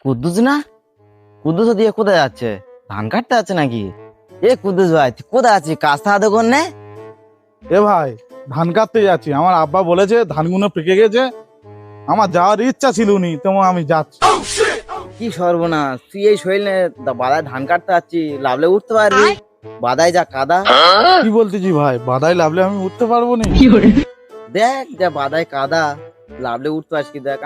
কুদ্দুস না? কুদ্দুস দিয়ে কোথায় যাচ্ছে? ধান কাটতে যাচ্ছে নাকি? এ কুদ্দুস ভাই তুই কোথায় আছিস? কাজ সাহায্য কর নে। এ ভাই, ধান কাটতে যাচ্ছি। আমার আব্বা বলেছে ধানগুলো পেকে গেছে, আমার যাওয়ার ইচ্ছা ছিল নি, তেমন আমি যাচ্ছি। কি সর্বনাশ, তুই এই শরীরে বাদায় ধান কাটতে যাচ্ছি, লাভলে উঠতে পারবি? বাদায় যা কাদা। কি বলতেছি ভাই, বাধাই লাভলে আমি উঠতে পারবো না? দেখ যা বাদায় কাদা, লাভলে উঠতে পারছি কি দেখ।